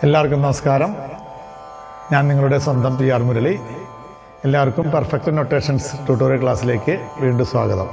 എല്ലാവർക്കും നമസ്കാരം. ഞാൻ നിങ്ങളുടെ സ്വന്തം PR മുരളി. എല്ലാവർക്കും പെർഫെക്റ്റ് നൊട്ടേഷൻസ് ട്യൂട്ടോറിയൽ ക്ലാസ്സിലേക്ക് വീണ്ടും സ്വാഗതം.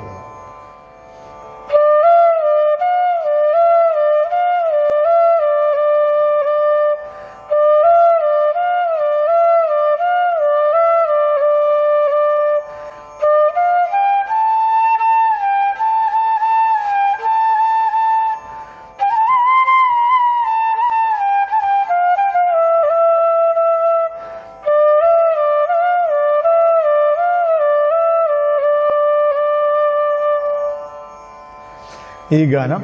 ഈ ഗാനം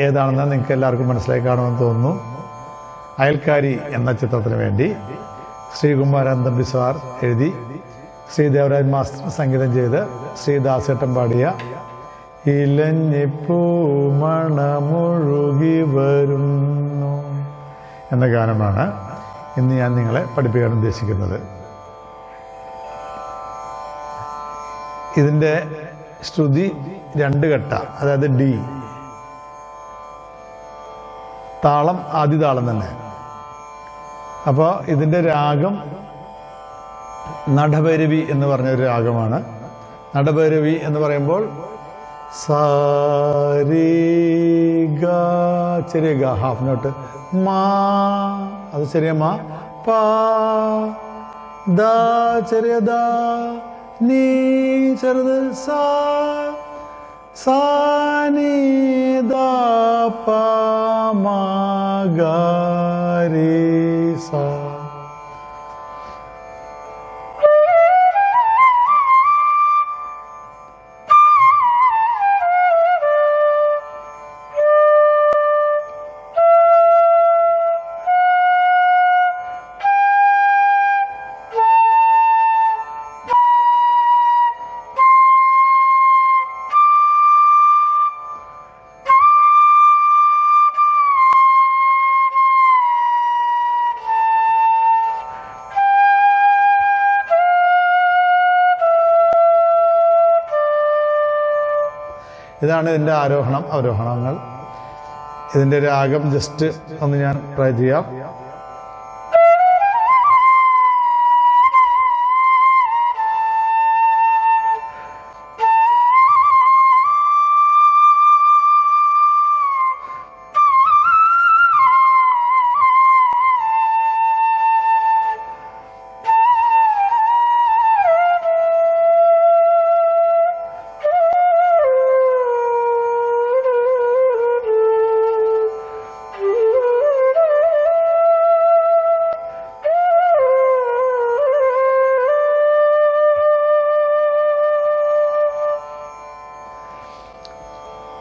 ഏതാണെന്ന് നിങ്ങൾക്ക് എല്ലാവർക്കും മനസ്സിലായി കാണുമെന്ന് തോന്നുന്നു. അയൽക്കാരി എന്ന ചിത്രത്തിന് വേണ്ടി ശ്രീകുമാരൻ തമ്പി സാർ എഴുതി ശ്രീ ദേവരാജ് മാസ്റ്റർ സംഗീതം ചെയ്ത് ശ്രീ ദാസേട്ടൻ പാടിയ ഇലഞ്ഞിപ്പൂ മണമൊഴുകി വരുന്നു എന്ന ഗാനമാണ് ഇന്ന് ഞാൻ നിങ്ങളെ പഠിപ്പിക്കാൻ ഉദ്ദേശിക്കുന്നത്. ഇതിൻ്റെ ശ്രുതി 2 ഘട്ട, അതായത് ഡി. താളം ആദ്യ താളം തന്നെ. അപ്പോൾ ഇതിൻ്റെ രാഗം നടഭൈരവി എന്ന് പറഞ്ഞൊരു രാഗമാണ്. നടഭൈരവി എന്ന് പറയുമ്പോൾ സാരി ഗ, ചെറിയ ഗ, ഹാഫ് നോട്ട്, മാ അത് ചെറിയ മാ, പാ ദ ചെറിയ ദ, നീ ചെറുത്, സാ സാ നീ ദ പ മ ഗ രി സ. ഇതാണ് ഇതിൻ്റെ ആരോഹണം അവരോഹണങ്ങൾ. ഇതിൻ്റെ രാഗം ജസ്റ്റ് ഒന്ന് ഞാൻ ട്രൈ ചെയ്യാം.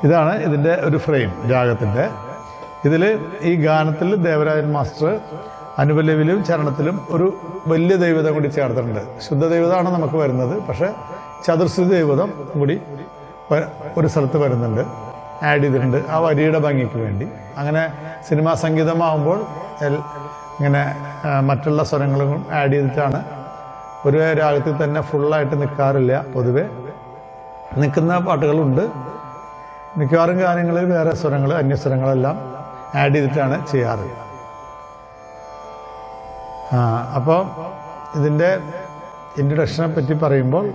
ഇതാണ് ഇതിൻ്റെ ഒരു ഫ്രെയിം രാഗത്തിൻ്റെ. ഇതിൽ ഈ ഗാനത്തിൽ ദേവരാജൻ മാസ്റ്റർ അനുപല്ലവിയിലും ചരണത്തിലും ഒരു വലിയ ദൈവതം കൂടി ചേർത്തിട്ടുണ്ട്. ശുദ്ധ ദൈവതമാണ് നമുക്ക് വരുന്നത്, പക്ഷേ ചതുർശ്രുതി ദൈവതം കൂടി ഒരു സ്ഥലത്ത് വരുന്നുണ്ട്, ആഡ് ചെയ്തിട്ടുണ്ട് ആ വരിയുടെ ഭംഗിക്ക് വേണ്ടി. അങ്ങനെ സിനിമാ സംഗീതമാകുമ്പോൾ ഇങ്ങനെ മറ്റുള്ള സ്വരങ്ങളും ആഡ് ചെയ്തിട്ടാണ്. ഒരു രാഗത്തിൽ തന്നെ ഫുള്ളായിട്ട് നിൽക്കാറില്ല. പൊതുവെ നിൽക്കുന്ന പാട്ടുകളുണ്ട്. മിക്കവാറും ഗാനങ്ങളിൽ വേറെ സ്വരങ്ങൾ, അന്യസ്വരങ്ങളെല്ലാം ആഡ് ചെയ്തിട്ടാണ് ചെയ്യാറ്. അപ്പോൾ ഇതിൻ്റെ ഇൻട്രൊഡക്ഷനെ പറ്റി പറയുമ്പോൾ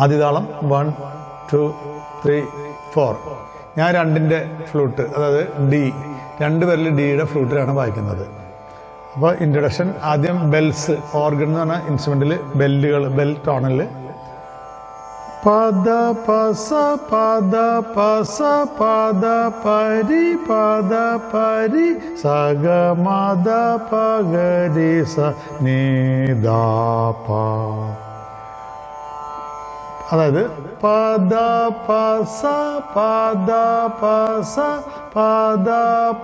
ആദ്യതാളം 1 2 3 4. ഞാൻ 2ൻ്റെ ഫ്ലൂട്ട്, അതായത് ഡി, 2 പേരിൽ ഡിയുടെ ഫ്ലൂട്ടിലാണ് വായിക്കുന്നത്. അപ്പോൾ ഇൻട്രൊഡക്ഷൻ ആദ്യം ബെൽസ്, ഓർഗൻ എന്ന് പറഞ്ഞ ഇൻസ്ട്രുമെൻറ്റിൽ ബെല്ലുകൾ, ബെൽ ടോണിൽ പദ പസ പദ പസ പദ പരി പദ പരി സഗ മദ പഗരി സ നീ ദ പ. അതായത് പദ പസ പദ പസ പദ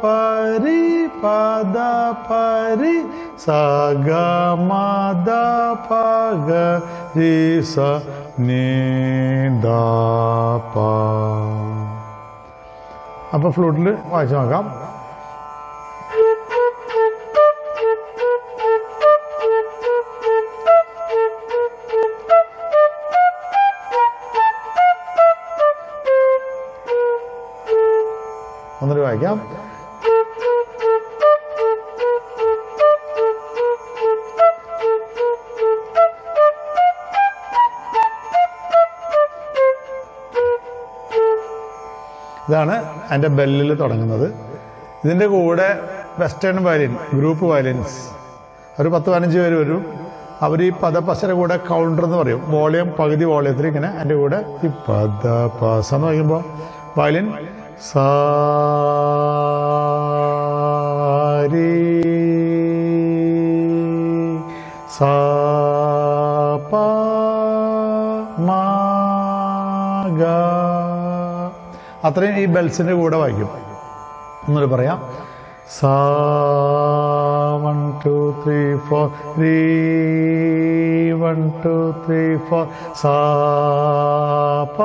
പരി പദ പരി സഗ മദ പഗരി സ നീ ദ പ. അപ്പോൾ ഫ്ലൂട്ടിൽ വായിച്ചു നോക്കാം. ഒന്നൊരു വായിക്കാം. ഇതാണ് അതിൻ്റെ ബെല്ലിൽ തുടങ്ങുന്നത്. ഇതിൻ്റെ കൂടെ വെസ്റ്റേൺ വയലിൻ, ഗ്രൂപ്പ് വയലിൻസ് ഒരു 10-15 പേര് വരും. അവർ ഈ പദപസര കൂടെ കൗണ്ടർ എന്ന് പറയും. വോളിയം പകുതി വോളിയത്തിൽ ഇങ്ങനെ അതിൻ്റെ കൂടെ ഈ പദപസ എന്ന് പറയുമ്പോൾ വയലിൻ സാരി സാ പ മ ഗ അത്രയും ഈ ബെൽസിൻ്റെ കൂടെ വായിക്കും. എന്നൊരു പറയാം. സാ 1 2 3 4 റീ 1 2 3 4 സാ പ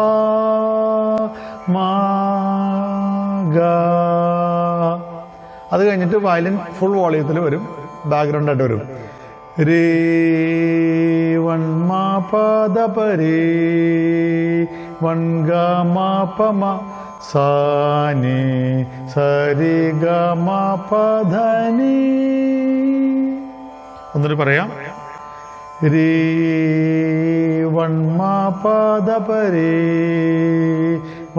മ ഗ. അത് കഴിഞ്ഞിട്ട് വയലിൻ ഫുൾ വോളിയത്തിൽ വരും, ബാക്ക്ഗ്രൗണ്ട് ആയിട്ട് വരും. രീ 1 മ പ ദ പ രീ 1 ഗ മ പ മ സാ നി സ രി ഗ മ പ ധ നി. ഒന്നൊരു പറയാം. രീ 1 മ പ ദ പ രീ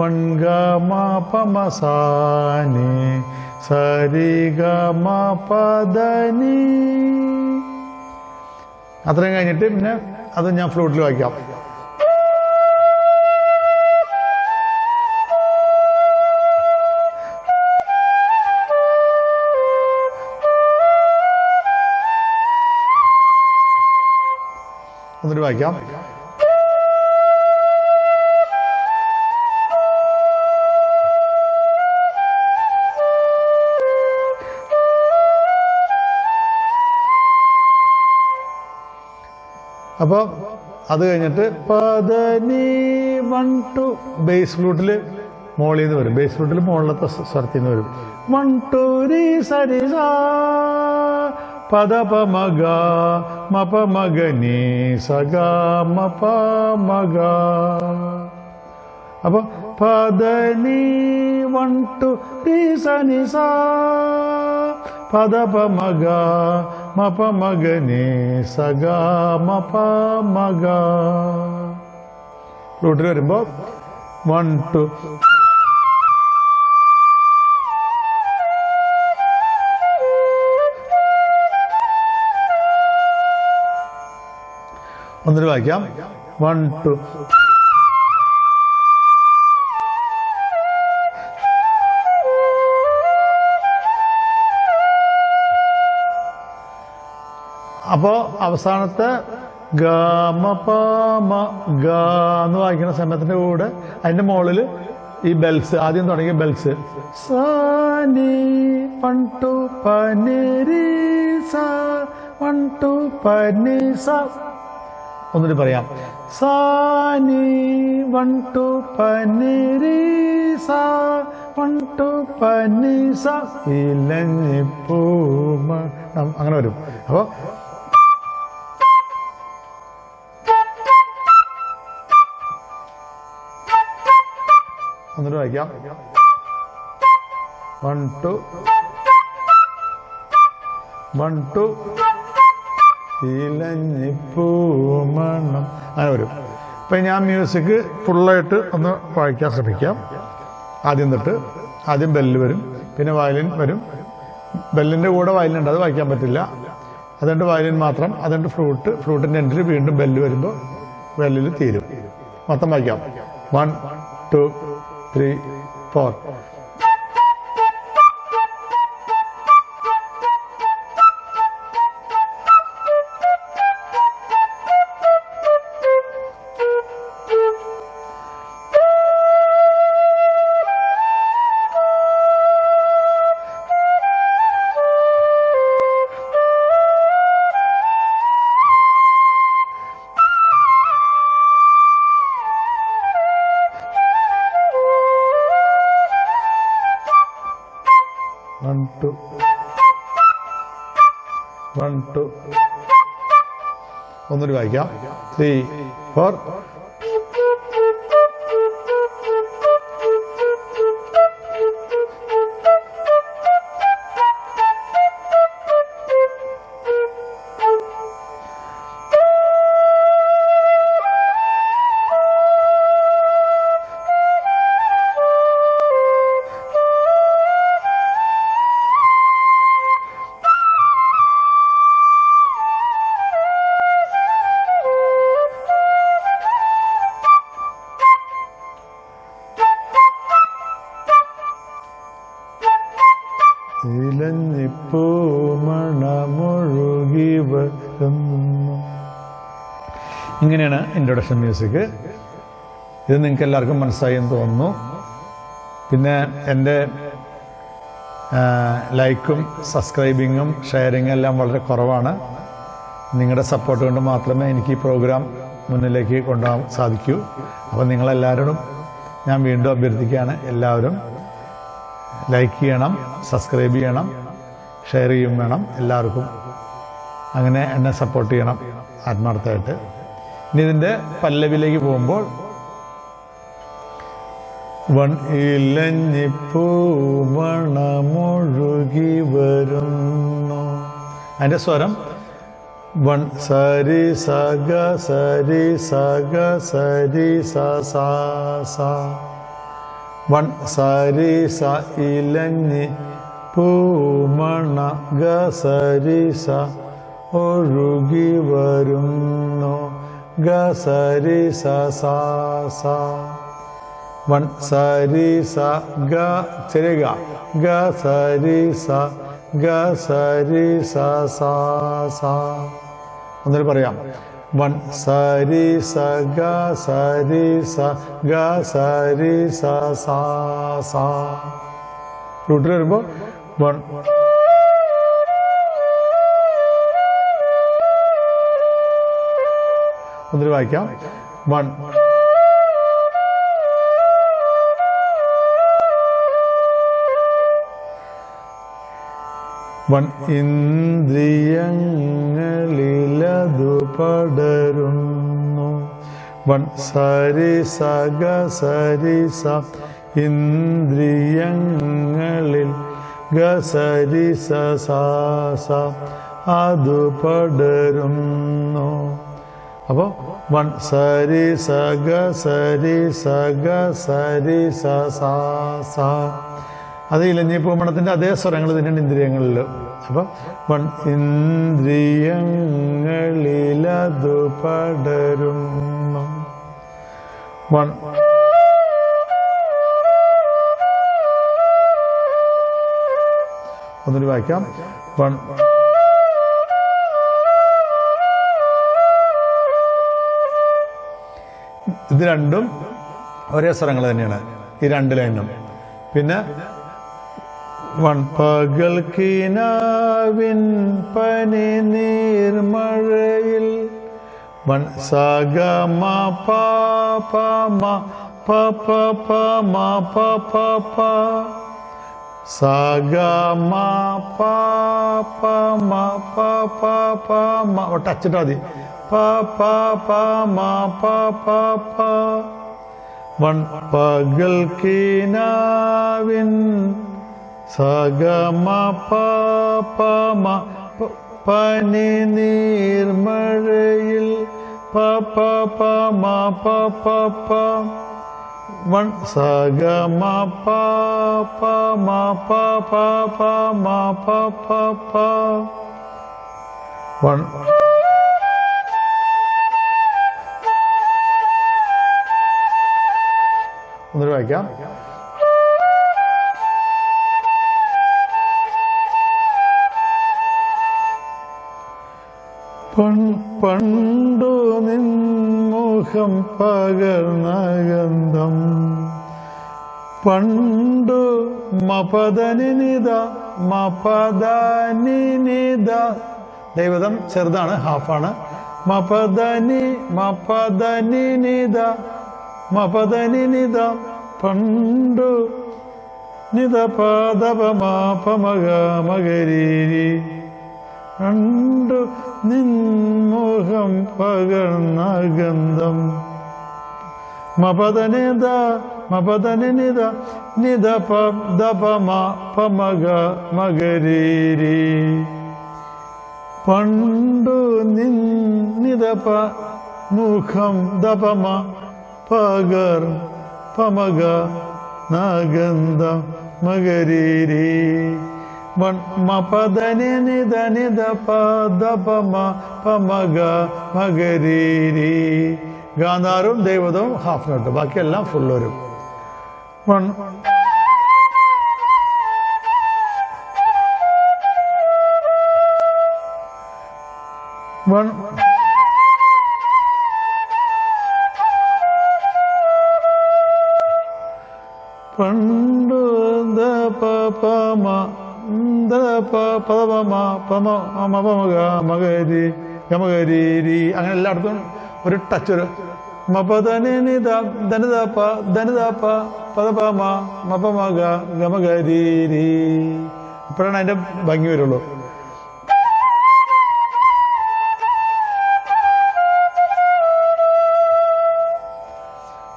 1 ഗ മ പ മ സാ നി സ രി ഗ മ പ ധ നി. അത്രയും കഴിഞ്ഞിട്ട് പിന്നെ അത് ഞാൻ ഫ്ലൂട്ടിൽ വായിക്കാം. ഒന്നൊരു വായിക്കാം. അപ്പോൾ അത് കഴിഞ്ഞിട്ട് പദനി 1 2 ബേസ് ഫ്ലൂട്ടിൽ മോളിൽ നിന്ന് വരും. ബേസ് ഫ്ലൂട്ടിൽ മുകളിലത്തെ സ്വരത്തിൽ നിന്ന് വരും. 1 2 രി സരി സാ പദ പ മ ഗ മ പ മ ഗ നി സ ഗ മ പ മ ഗ. അപ്പൊ പദനി 1 2 രി സ നി സാ പദ പ മ ഗ മ പ മ ഗ നി സ ഗ മ പ മ ഗ. ഫ്ലൂട്ടിൽ വരുമ്പോ 1 2 ഒന്നൊരു വായിക്കാം. 1 2 അപ്പോൾ അവസാനത്തെ ഗ മ പ മ ഗ എന്ന് വായിക്കുന്ന സമയത്തിൻ്റെ കൂടെ അതിൻ്റെ മുകളിൽ ഈ ബെൽസ്, ആദ്യം തുടങ്ങിയ ബെൽസ് സാ നി 1 2 പ നി രി സാ 1 2 പ നി സാ. ഒന്നിട്ട് പറയാം. സാ നി 1 2 പ നി രി സാ 1 2 പ നി സാ ഇലഞ്ഞിപ്പൂ മണം അങ്ങനെ വരും. അപ്പോൾ ഒന്നിട്ട് വായിക്കാം. 1 2 1 2 ഇലഞ്ഞിപ്പൂമണം അങ്ങനെ വരും. ഇപ്പം ഞാൻ മ്യൂസിക് ഫുള്ളായിട്ട് ഒന്ന് വായിക്കാൻ ശ്രമിക്കാം. ആദ്യം തൊട്ട് ആദ്യം ബെല്ല് വരും, പിന്നെ വയലിൻ വരും. ബെല്ലിൻ്റെ കൂടെ വയലിൻ ഉണ്ട്, അത് വായിക്കാൻ പറ്റില്ല. അതുകൊണ്ട് വയലിൻ മാത്രം. അതുകൊണ്ട് ഫ്ലൂട്ടിൻ്റെ എൻഡിൽ വീണ്ടും ബെല്ല് വരുമ്പോൾ ബെല്ലിൽ തീരും. മൊത്തം വായിക്കാം. 1 2 3 4. ഒന്നൊരു വായിക്കാം. 3 4. ഇലഞ്ഞിപ്പൂ മണമൊഴുകി വരുന്നു. ഇങ്ങനെയാണ് ഇൻട്രൊഡക്ഷൻ മ്യൂസിക്. ഇത് നിങ്ങൾക്ക് എല്ലാവർക്കും മനസ്സിലായി എന്ന് തോന്നുന്നു. പിന്നെ എൻ്റെ ലൈക്കും സബ്സ്ക്രൈബിങ്ങും ഷെയറിങ്ങും എല്ലാം വളരെ കുറവാണ്. നിങ്ങളുടെ സപ്പോർട്ട് കൊണ്ട് മാത്രമേ എനിക്ക് ഈ പ്രോഗ്രാം മുന്നിലേക്ക് കൊണ്ടുപോകാൻ സാധിക്കൂ. അപ്പോൾ നിങ്ങളെല്ലാവരോടും ഞാൻ വീണ്ടും അഭ്യർത്ഥിക്കുകയാണ്, എല്ലാവരും ലൈക്ക് ചെയ്യണം, സബ്സ്ക്രൈബ് ചെയ്യണം, ഷെയർ ചെയ്യും വേണം. എല്ലാവർക്കും അങ്ങനെ എന്നെ സപ്പോർട്ട് ചെയ്യണം ആത്മാർത്ഥമായിട്ട്. ഇനി ഇതിൻ്റെ പല്ലവിയിലേക്ക് പോകുമ്പോൾ ഇലഞ്ഞിപ്പൂ മണമൊഴുകി വരുന്നു. അതിൻ്റെ സ്വരം സരി സഗ സരി സഗ സരി സ സരി സ ഇലഞ്ഞി പൂമണ ഗ സരി സ ഒഴുകി വരുന്നു ഗ സരി സ സരി സ ഗ ചെറിയ ഗ സരി സ ഗ സരി സ ഒന്നിൽ പറയാം. സരി സ ഗ സരി സ ഗ സരി സ റൂട്ടിൽ വരുമ്പോൾ ഒന്നിൽ വായിക്കാം. ഇന്ദ്രിയങ്ങളിലതു പടരുന്നു. സരി സഗ സരി സ ഇന്ദ്രിയങ്ങളിൽ ഗ സരി സ അത് പടരുന്നു. അപ്പോൾ സരി സഗ സരി സഗ സരി സ അത് ഇലഞ്ഞിപ്പൂമണത്തിൻ്റെ അതേ സ്വരങ്ങൾ തന്നെയാണ് ഇന്ദ്രിയങ്ങളിൽ. അപ്പം ഇന്ദ്രിയങ്ങളിലതു പടരുന്നു. ഒന്നിന് വായിക്കാം. ഇത് രണ്ടും ഒരേ സ്വരങ്ങൾ തന്നെയാണ് ഈ രണ്ട് ലൈനും. പിന്നെ പകൽ കിനാവിൻ പനി നീർമഴയിൽ സഗ മ പ പ മ പ പ പ മ പ പ പ സഗ മ പ പ മ പ പ പ മ ടച്ചിട്ടാ മതി. പ പ പ മ പ പ പ പകൽ കിനാവിൻ സഗ മ പ പ മ പനി നീർമഴയിൽ പ പ പ മ പ പ പ സഗ മ പ പ മ പ പ പ മ പ പ പ ഒന്നിട്ട് വായിക്കാം. പണ്ടു നിൻമുഖം പകർന്ന ഗന്ധം പണ്ടു മപദനിനിത മപദനിനിത. ദൈവതം ചെറുതാണ്, ഹാഫാണ്. മപദനിനിത മപദനിനിത പണ്ടു നിത പദപമാപമഗ മകരീരി കണ്ടു നിൻമുഖം പകർന്ന ഗന്ധം മപദനിത മപദനിനിത നിത പദപമ പമഗ മകരീരി പണ്ടു നിതപ മുഖം ദപമ പകർ പമഗ നഗന്ധ മകരീരി മപദനി നിത നിത പദപമ പമഗ മകരീരി. ഗാന്ധാരവും ദൈവതവും ഹാഫ് നോട്ട്, ബാക്കിയെല്ലാം ഫുൾ വരും. പണ്ട് മകരി ഗമകരീരി അങ്ങനെ എല്ലായിടത്തും ഒരു ടച്ച്, ഒരു ധനിതാപ്പ ധനിതാപ്പ പദപമ മപമക ഗമകരീരി. അപ്പോഴാണ് അതിന്റെ ഭംഗി വരുള്ളൂ.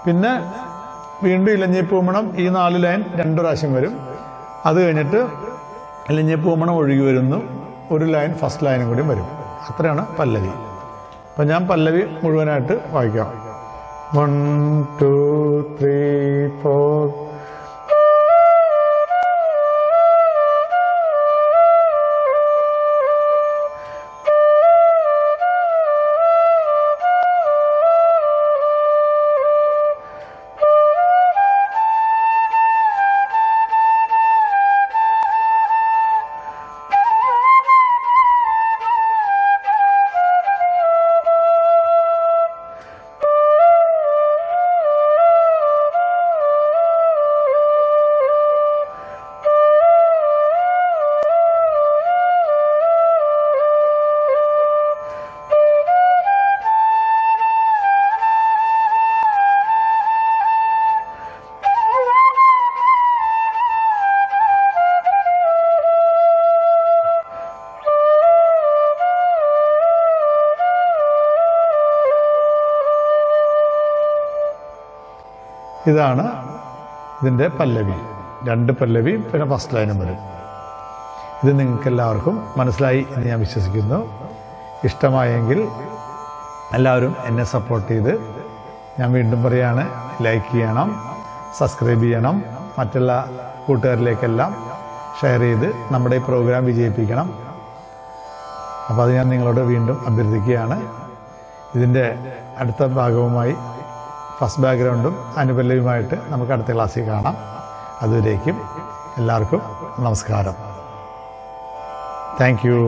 പിന്നെ വീണ്ടും ഇലഞ്ഞിപ്പൂമണം ഈ 4 ലൈൻ 2 പ്രാവശ്യം വരും. അത് കഴിഞ്ഞിട്ട് ഇലഞ്ഞിപ്പൂമണം ഒഴുകി വരുന്നു, ഒരു ലൈൻ ഫസ്റ്റ് ലൈനും കൂടി വരും. അത്രയാണ് പല്ലവി. അപ്പം ഞാൻ പല്ലവി മുഴുവനായിട്ട് വായിക്കാം. 1 2 3 4. ഇതാണ് ഇതിൻ്റെ പല്ലവി. 2 പല്ലവി പിന്നെ ഫസ്റ്റ് ലൈനും വരും. ഇത് നിങ്ങൾക്ക് എല്ലാവർക്കും മനസ്സിലായി എന്ന് ഞാൻ വിശ്വസിക്കുന്നു. ഇഷ്ടമായെങ്കിൽ എല്ലാവരും എന്നെ സപ്പോർട്ട് ചെയ്ത്, ഞാൻ വീണ്ടും പറയുകയാണ്, ലൈക്ക് ചെയ്യണം, സബ്സ്ക്രൈബ് ചെയ്യണം, മറ്റുള്ള കൂട്ടുകാരിലേക്കെല്ലാം ഷെയർ ചെയ്ത് നമ്മുടെ ഈ പ്രോഗ്രാം വിജയിപ്പിക്കണം. അപ്പോൾ അത് ഞാൻ നിങ്ങളോട് വീണ്ടും അഭ്യർത്ഥിക്കുകയാണ്. ഇതിൻ്റെ അടുത്ത ഭാഗവുമായി ഫസ്റ്റ് ബാക്ക്ഗ്രൗണ്ടും അനുപല്ലവിയുമായിട്ട് നമുക്ക് അടുത്ത ക്ലാസ്സിൽ കാണാം. അതുവരേക്കും എല്ലാവർക്കും നമസ്കാരം. Thank you.